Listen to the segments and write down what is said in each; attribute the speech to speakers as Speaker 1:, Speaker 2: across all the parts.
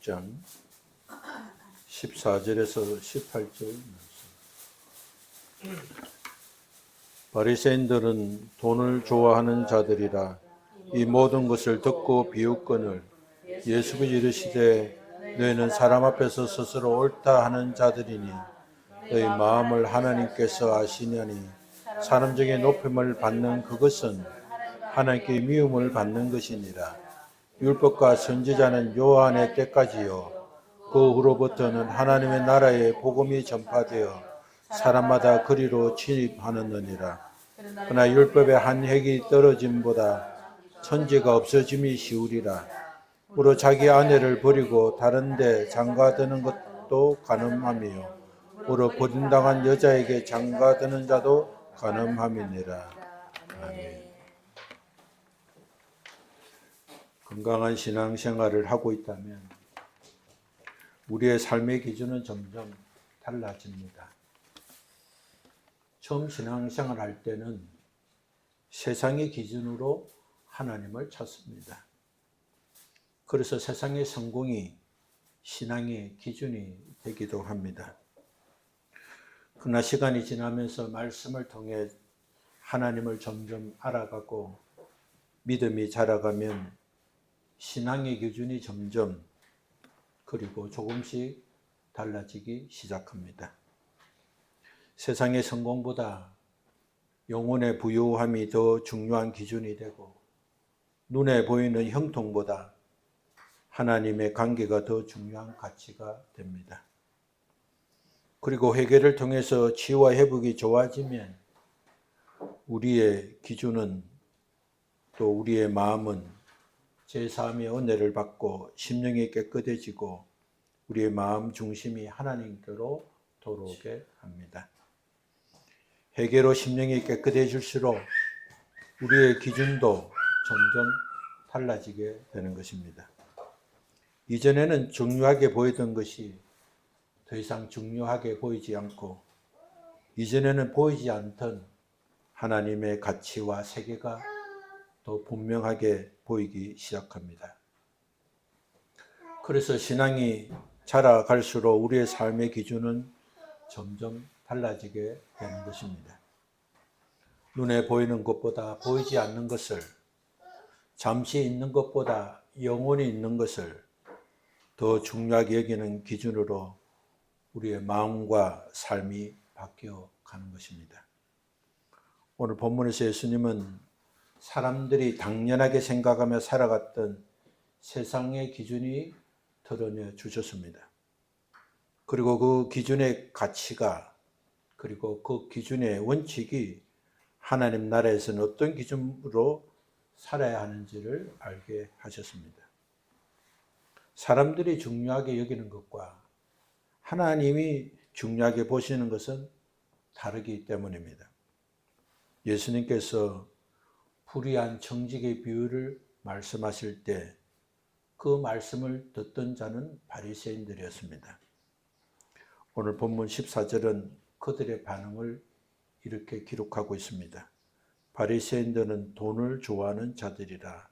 Speaker 1: 6장 14절에서 18절 말씀. 바리새인들은 돈을 좋아하는 자들이라. 이 모든 것을 듣고 비웃거늘 예수께서 이르시되 너희는 사람 앞에서 스스로 옳다 하는 자들이니 너희 마음을 하나님께서 아시냐니 사람 중에 높임을 받는 그것은 하나님께 미움을 받는 것이니라. 율법과 선지자는 요한의 때까지요 그 후로부터는 하나님의 나라의 복음이 전파되어 사람마다 그리로 진입하느니라. 그러나 율법의 한 획이 떨어짐보다 천지가 없어짐이 쉬우리라. 무릇 자기 아내를 버리고 다른 데 장가드는 것도 간음함이요 무릇 버림당한 여자에게 장가드는 자도 간음함이니라. 아멘. 건강한 신앙생활을 하고 있다면 우리의 삶의 기준은 점점 달라집니다. 처음 신앙생활 할 때는 세상의 기준으로 하나님을 찾습니다. 그래서 세상의 성공이 신앙의 기준이 되기도 합니다. 그러나 시간이 지나면서 말씀을 통해 하나님을 점점 알아가고 믿음이 자라가면 신앙의 기준이 점점 그리고 조금씩 달라지기 시작합니다. 세상의 성공보다 영혼의 부유함이 더 중요한 기준이 되고 눈에 보이는 형통보다 하나님의 관계가 더 중요한 가치가 됩니다. 그리고 회개를 통해서 치유와 회복이 좋아지면 우리의 기준은 또 우리의 마음은 제3의 은혜를 받고 심령이 깨끗해지고 우리의 마음 중심이 하나님께로 돌아오게 합니다. 회개로 심령이 깨끗해질수록 우리의 기준도 점점 달라지게 되는 것입니다. 이전에는 중요하게 보이던 것이 더 이상 중요하게 보이지 않고 이전에는 보이지 않던 하나님의 가치와 세계가 더 분명하게 보이기 시작합니다. 그래서 신앙이 자라갈수록 우리의 삶의 기준은 점점 달라지게 되는 것입니다. 눈에 보이는 것보다 보이지 않는 것을, 잠시 있는 것보다 영원히 있는 것을 더 중요하게 여기는 기준으로 우리의 마음과 삶이 바뀌어 가는 것입니다. 오늘 본문에서 예수님은 사람들이 당연하게 생각하며 살아갔던 세상의 기준이 드러내 주셨습니다. 그리고 그 기준의 가치가 그리고 그 기준의 원칙이 하나님 나라에서는 어떤 기준으로 살아야 하는지를 알게 하셨습니다. 사람들이 중요하게 여기는 것과 하나님이 중요하게 보시는 것은 다르기 때문입니다. 예수님께서 불의한 청지기의 비유를 말씀하실 때 그 말씀을 듣던 자는 바리새인들이었습니다. 오늘 본문 14절은 그들의 반응을 이렇게 기록하고 있습니다. 바리새인들은 돈을 좋아하는 자들이라.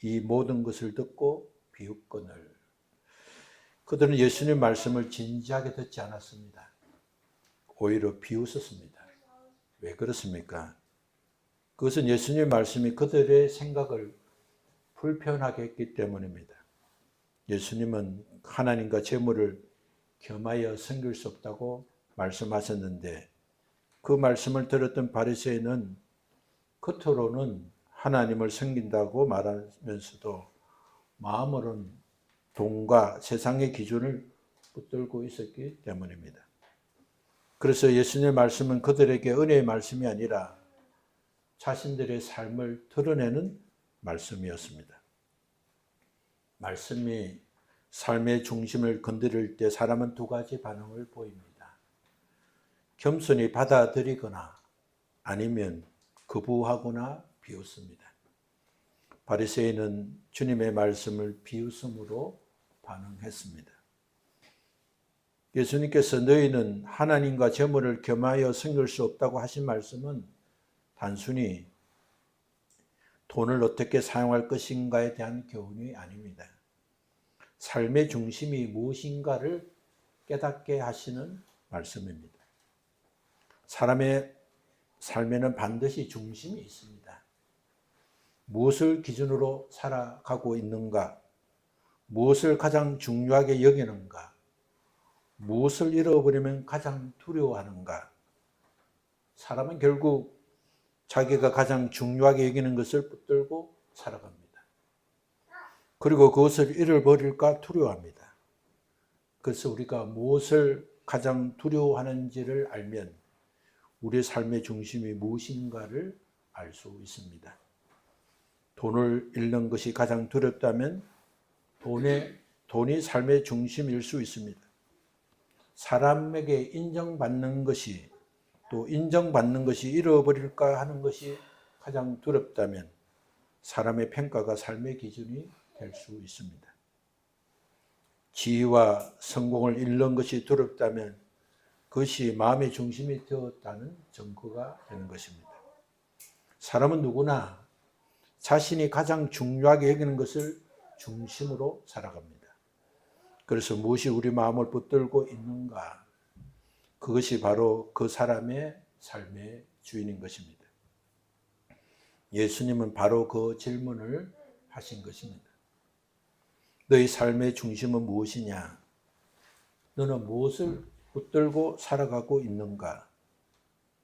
Speaker 1: 이 모든 것을 듣고 비웃거늘. 그들은 예수님 말씀을 진지하게 듣지 않았습니다. 오히려 비웃었습니다. 왜 그렇습니까? 그것은 예수님 말씀이 그들의 생각을 불편하게 했기 때문입니다. 예수님은 하나님과 재물을 겸하여 섬길 수 없다고 말씀하셨는데 그 말씀을 들었던 바리새인은 겉으로는 하나님을 섬긴다고 말하면서도 마음으로는 돈과 세상의 기준을 붙들고 있었기 때문입니다. 그래서 예수님의 말씀은 그들에게 은혜의 말씀이 아니라 자신들의 삶을 드러내는 말씀이었습니다. 말씀이 삶의 중심을 건드릴 때 사람은 두 가지 반응을 보입니다. 겸손히 받아들이거나 아니면 거부하거나 비웃습니다. 바리새인은 주님의 말씀을 비웃음으로 반응했습니다. 예수님께서 너희는 하나님과 재물을 겸하여 섬길 수 없다고 하신 말씀은 단순히 돈을 어떻게 사용할 것인가에 대한 교훈이 아닙니다. 삶의 중심이 무엇인가를 깨닫게 하시는 말씀입니다. 사람의 삶에는 반드시 중심이 있습니다. 무엇을 기준으로 살아가고 있는가? 무엇을 가장 중요하게 여기는가? 무엇을 잃어버리면 가장 두려워하는가? 사람은 결국 자기가 가장 중요하게 여기는 것을 붙들고 살아갑니다. 그리고 그것을 잃어버릴까 두려워합니다. 그래서 우리가 무엇을 가장 두려워하는지를 알면 우리의 삶의 중심이 무엇인가를 알 수 있습니다. 돈을 잃는 것이 가장 두렵다면 돈이 삶의 중심일 수 있습니다. 사람에게 인정받는 것이 또 인정받는 것이 잃어버릴까 하는 것이 가장 두렵다면 사람의 평가가 삶의 기준이 될 수 있습니다. 지위와 성공을 잃는 것이 두렵다면 그것이 마음의 중심이 되었다는 증거가 되는 것입니다. 사람은 누구나 자신이 가장 중요하게 여기는 것을 중심으로 살아갑니다. 그래서 무엇이 우리 마음을 붙들고 있는가? 그것이 바로 그 사람의 삶의 주인인 것입니다. 예수님은 바로 그 질문을 하신 것입니다. 너희 삶의 중심은 무엇이냐? 너는 무엇을 붙들고 살아가고 있는가?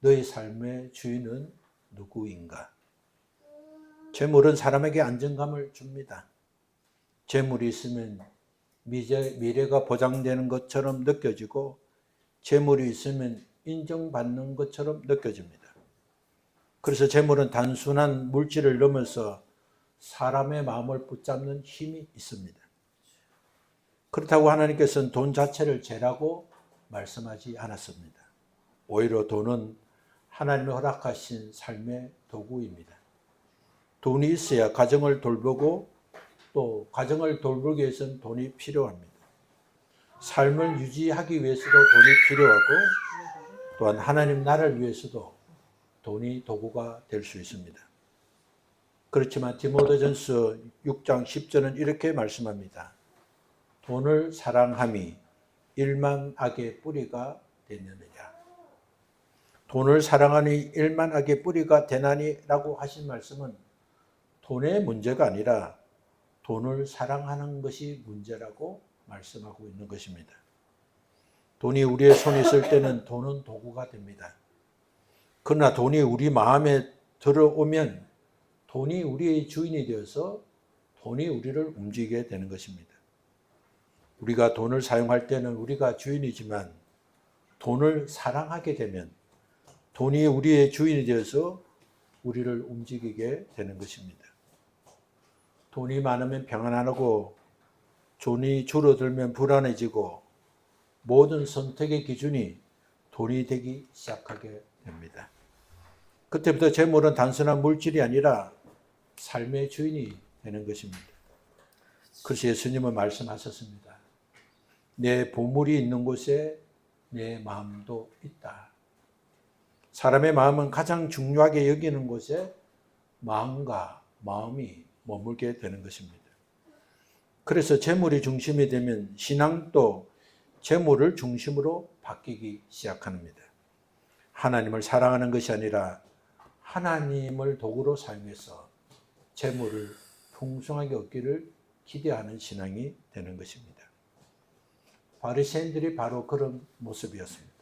Speaker 1: 너희 삶의 주인은 누구인가? 재물은 사람에게 안정감을 줍니다. 재물이 있으면 미래가 보장되는 것처럼 느껴지고 재물이 있으면 인정받는 것처럼 느껴집니다. 그래서 재물은 단순한 물질을 넘어서 사람의 마음을 붙잡는 힘이 있습니다. 그렇다고 하나님께서는 돈 자체를 죄라고 말씀하지 않았습니다. 오히려 돈은 하나님이 허락하신 삶의 도구입니다. 돈이 있어야 가정을 돌보고 또 가정을 돌보기 위해서는 돈이 필요합니다. 삶을 유지하기 위해서도 돈이 필요하고 또한 하나님 나라를 위해서도 돈이 도구가 될 수 있습니다. 그렇지만 디모데전서 6장 10절은 이렇게 말씀합니다. 돈을 사랑함이 일만 악의 뿌리가 되느니라. 돈을 사랑하니 일만 악의 뿌리가 되나니라고 하신 말씀은 돈의 문제가 아니라 돈을 사랑하는 것이 문제라고 말씀하고 있는 것입니다. 돈이 우리의 손에 있을 때는 돈은 도구가 됩니다. 그러나 돈이 우리 마음에 들어오면 돈이 우리의 주인이 되어서 돈이 우리를 움직이게 되는 것입니다. 우리가 돈을 사용할 때는 우리가 주인이지만 돈을 사랑하게 되면 돈이 우리의 주인이 되어서 우리를 움직이게 되는 것입니다. 돈이 많으면 평안하고 돈이 줄어들면 불안해지고 모든 선택의 기준이 돈이 되기 시작하게 됩니다. 그때부터 재물은 단순한 물질이 아니라 삶의 주인이 되는 것입니다. 그래서 예수님은 말씀하셨습니다. 내 보물이 있는 곳에 내 마음도 있다. 사람의 마음은 가장 중요하게 여기는 곳에 마음과 마음이 머물게 되는 것입니다. 그래서 재물이 중심이 되면 신앙도 재물을 중심으로 바뀌기 시작합니다. 하나님을 사랑하는 것이 아니라 하나님을 도구로 사용해서 재물을 풍성하게 얻기를 기대하는 신앙이 되는 것입니다. 바리새인들이 바로 그런 모습이었습니다.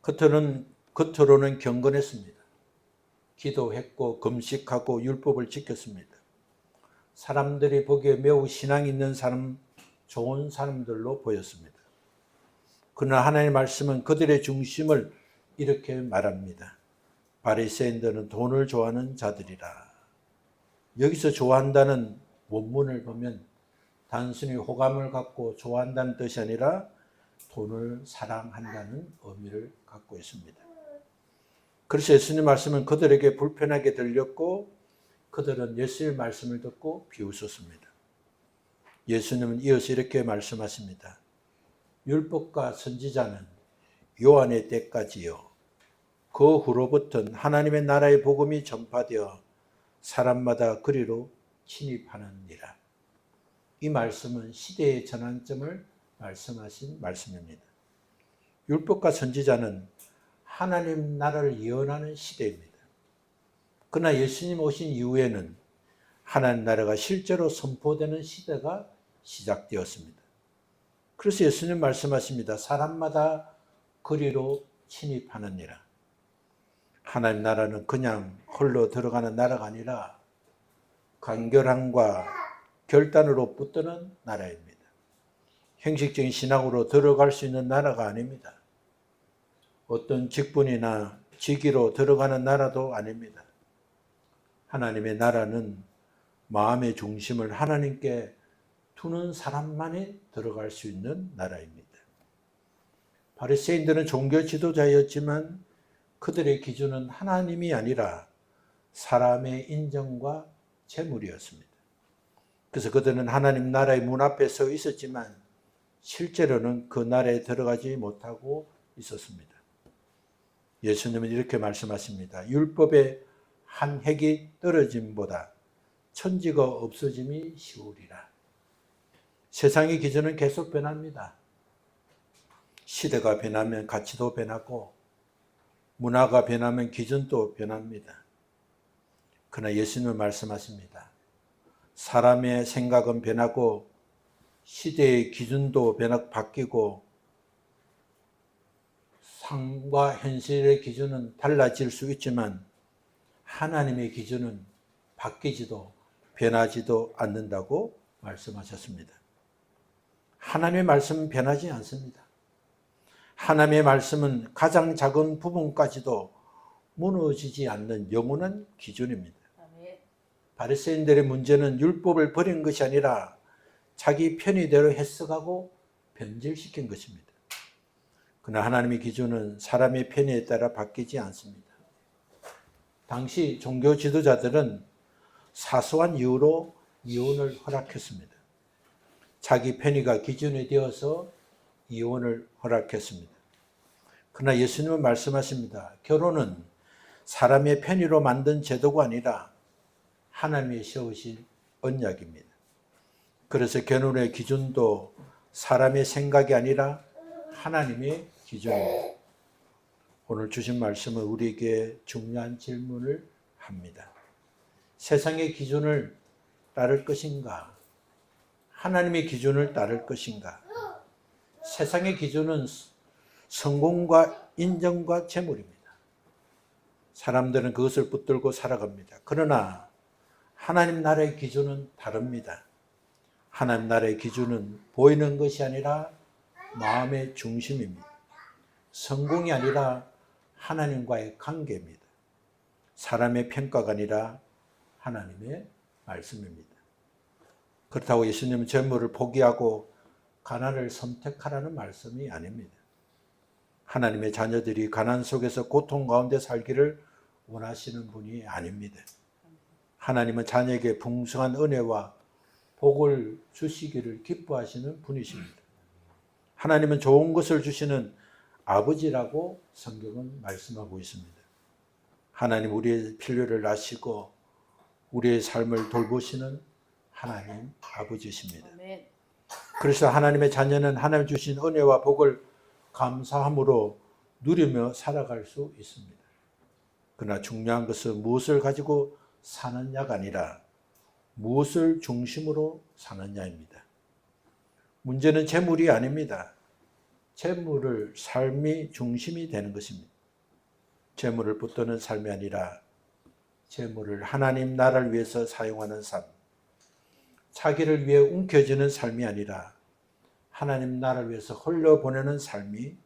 Speaker 1: 겉으로는 경건했습니다. 기도했고 금식하고 율법을 지켰습니다. 사람들이 보기에 매우 신앙 있는 사람, 좋은 사람들로 보였습니다. 그러나 하나님의 말씀은 그들의 중심을 이렇게 말합니다. 바리새인들은 돈을 좋아하는 자들이라. 여기서 좋아한다는 원문을 보면 단순히 호감을 갖고 좋아한다는 뜻이 아니라 돈을 사랑한다는 의미를 갖고 있습니다. 그래서 예수님 말씀은 그들에게 불편하게 들렸고 그들은 예수님의 말씀을 듣고 비웃었습니다. 예수님은 이어서 이렇게 말씀하십니다. 율법과 선지자는 요한의 때까지요. 그 후로부터는 하나님의 나라의 복음이 전파되어 사람마다 그리로 침입하느니라. 이 말씀은 시대의 전환점을 말씀하신 말씀입니다. 율법과 선지자는 하나님 나라를 예언하는 시대입니다. 그러나 예수님 오신 이후에는 하나님 나라가 실제로 선포되는 시대가 시작되었습니다. 그래서 예수님 말씀하십니다. 사람마다 거리로 침입하느니라. 하나님 나라는 그냥 홀로 들어가는 나라가 아니라 간결함과 결단으로 붙드는 나라입니다. 형식적인 신앙으로 들어갈 수 있는 나라가 아닙니다. 어떤 직분이나 직위로 들어가는 나라도 아닙니다. 하나님의 나라는 마음의 중심을 하나님께 두는 사람만이 들어갈 수 있는 나라입니다. 바리새인들은 종교 지도자였지만 그들의 기준은 하나님이 아니라 사람의 인정과 재물이었습니다. 그래서 그들은 하나님 나라의 문 앞에 서 있었지만 실제로는 그 나라에 들어가지 못하고 있었습니다. 예수님은 이렇게 말씀하십니다. 율법의 한 획이 떨어짐보다 천지가 없어짐이 쉬우리라. 세상의 기준은 계속 변합니다. 시대가 변하면 가치도 변하고 문화가 변하면 기준도 변합니다. 그러나 예수님은 말씀하십니다. 사람의 생각은 변하고 시대의 기준도 바뀌고 상과 현실의 기준은 달라질 수 있지만 하나님의 기준은 바뀌지도 변하지도 않는다고 말씀하셨습니다. 하나님의 말씀은 변하지 않습니다. 하나님의 말씀은 가장 작은 부분까지도 무너지지 않는 영원한 기준입니다. 바리새인들의 문제는 율법을 버린 것이 아니라 자기 편의대로 해석하고 변질시킨 것입니다. 그러나 하나님의 기준은 사람의 편의에 따라 바뀌지 않습니다. 당시 종교 지도자들은 사소한 이유로 이혼을 허락했습니다. 자기 편의가 기준이 되어서 이혼을 허락했습니다. 그러나 예수님은 말씀하십니다. 결혼은 사람의 편의로 만든 제도가 아니라 하나님이 세우신 언약입니다. 그래서 결혼의 기준도 사람의 생각이 아니라 하나님의 기준입니다. 오늘 주신 말씀은 우리에게 중요한 질문을 합니다. 세상의 기준을 따를 것인가? 하나님의 기준을 따를 것인가? 세상의 기준은 성공과 인정과 재물입니다. 사람들은 그것을 붙들고 살아갑니다. 그러나 하나님 나라의 기준은 다릅니다. 하나님 나라의 기준은 보이는 것이 아니라 마음의 중심입니다. 성공이 아니라 하나님과의 관계입니다. 사람의 평가가 아니라 하나님의 말씀입니다. 그렇다고 예수님은 재물을 포기하고 가난을 선택하라는 말씀이 아닙니다. 하나님의 자녀들이 가난 속에서 고통 가운데 살기를 원하시는 분이 아닙니다. 하나님은 자녀에게 풍성한 은혜와 복을 주시기를 기뻐하시는 분이십니다. 하나님은 좋은 것을 주시는 아버지라고 성경은 말씀하고 있습니다. 하나님 우리의 필요를 아시고 우리의 삶을 돌보시는 하나님 아버지십니다. 그래서 하나님의 자녀는 하나님 주신 은혜와 복을 감사함으로 누리며 살아갈 수 있습니다. 그러나 중요한 것은 무엇을 가지고 사느냐가 아니라 무엇을 중심으로 사느냐입니다. 문제는 재물이 아닙니다. 재물을 삶이 중심이 되는 것입니다. 재물을 붙드는 삶이 아니라 재물을 하나님 나라를 위해서 사용하는 삶, 자기를 위해 움켜쥐는 삶이 아니라 하나님 나라를 위해서 흘려보내는 삶이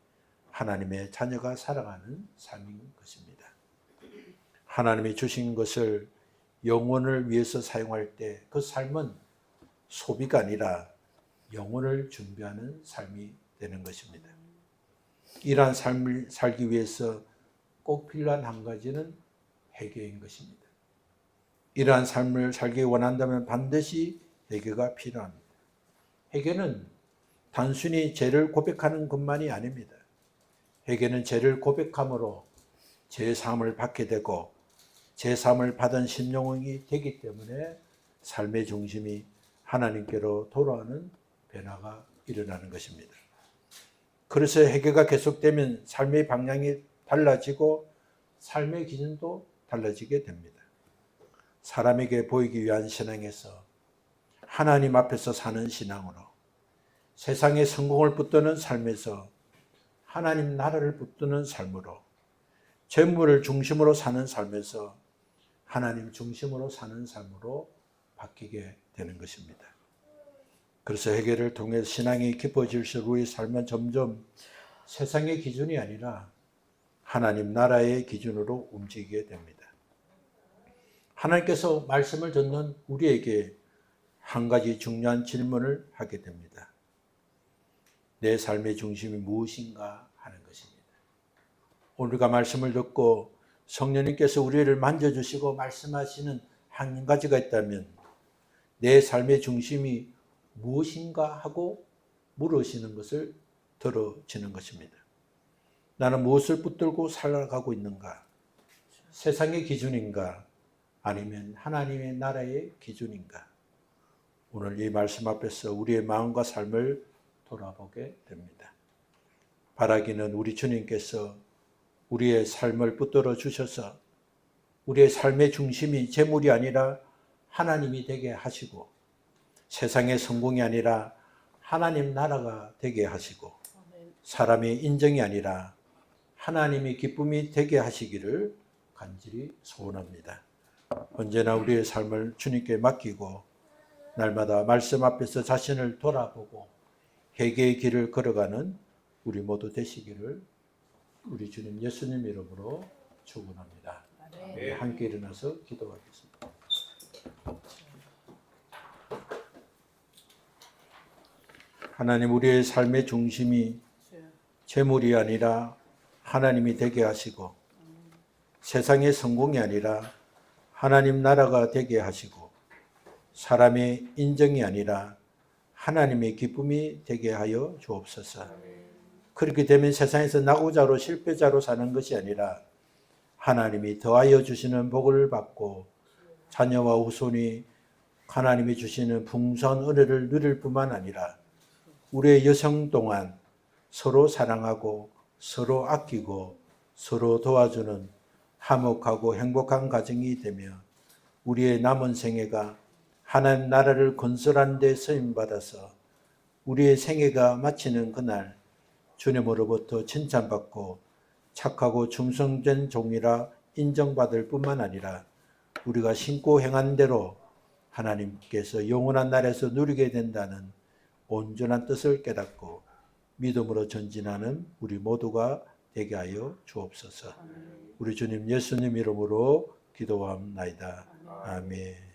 Speaker 1: 하나님의 자녀가 살아가는 삶인 것입니다. 하나님이 주신 것을 영혼을 위해서 사용할 때 그 삶은 소비가 아니라 영혼을 준비하는 삶이 되는 것입니다. 이러한 삶을 살기 위해서 꼭 필요한 한 가지는 회개인 것입니다. 이러한 삶을 살기 원한다면 반드시 회개가 필요합니다. 회개는 단순히 죄를 고백하는 것만이 아닙니다. 회개는 죄를 고백함으로 죄사함을 받게 되고 죄사함을 받은 심령이 되기 때문에 삶의 중심이 하나님께로 돌아오는 변화가 일어나는 것입니다. 그래서 회개가 계속되면 삶의 방향이 달라지고 삶의 기준도 달라지게 됩니다. 사람에게 보이기 위한 신앙에서 하나님 앞에서 사는 신앙으로, 세상의 성공을 붙드는 삶에서 하나님 나라를 붙드는 삶으로, 재물을 중심으로 사는 삶에서 하나님 중심으로 사는 삶으로 바뀌게 되는 것입니다. 그래서 회개를 통해 신앙이 깊어질수록 우리 삶은 점점 세상의 기준이 아니라 하나님 나라의 기준으로 움직이게 됩니다. 하나님께서 말씀을 듣는 우리에게 한 가지 중요한 질문을 하게 됩니다. 내 삶의 중심이 무엇인가 하는 것입니다. 우리가 말씀을 듣고 성령님께서 우리를 만져주시고 말씀하시는 한 가지가 있다면 내 삶의 중심이 무엇인가 하고 물으시는 것을 들어지는 것입니다. 나는 무엇을 붙들고 살아가고 있는가? 세상의 기준인가? 아니면 하나님의 나라의 기준인가? 오늘 이 말씀 앞에서 우리의 마음과 삶을 돌아보게 됩니다. 바라기는 우리 주님께서 우리의 삶을 붙들어 주셔서 우리의 삶의 중심이 재물이 아니라 하나님이 되게 하시고 세상의 성공이 아니라 하나님 나라가 되게 하시고 사람의 인정이 아니라 하나님의 기쁨이 되게 하시기를 간절히 소원합니다. 언제나 우리의 삶을 주님께 맡기고 날마다 말씀 앞에서 자신을 돌아보고 회개의 길을 걸어가는 우리 모두 되시기를 우리 주님 예수님 이름으로 축원합니다. 함께 일어나서 기도하겠습니다. 하나님, 우리의 삶의 중심이 재물이 아니라 하나님이 되게 하시고 세상의 성공이 아니라 하나님 나라가 되게 하시고 사람의 인정이 아니라 하나님의 기쁨이 되게 하여 주옵소서. 그렇게 되면 세상에서 낙오자로 실패자로 사는 것이 아니라 하나님이 더하여 주시는 복을 받고 자녀와 후손이 하나님이 주시는 풍성한 은혜를 누릴 뿐만 아니라 우리의 여성 동안 서로 사랑하고 서로 아끼고 서로 도와주는 화목하고 행복한 가정이 되며 우리의 남은 생애가 하나님 나라를 건설하는 데 쓰임받아서 우리의 생애가 마치는 그날 주님으로부터 칭찬받고 착하고 충성된 종이라 인정받을 뿐만 아니라 우리가 신고 행한 대로 하나님께서 영원한 날에서 누리게 된다는 온전한 뜻을 깨닫고 믿음으로 전진하는 우리 모두가 되게 하여 주옵소서. 우리 주님 예수님 이름으로 기도합나이다. 아멘.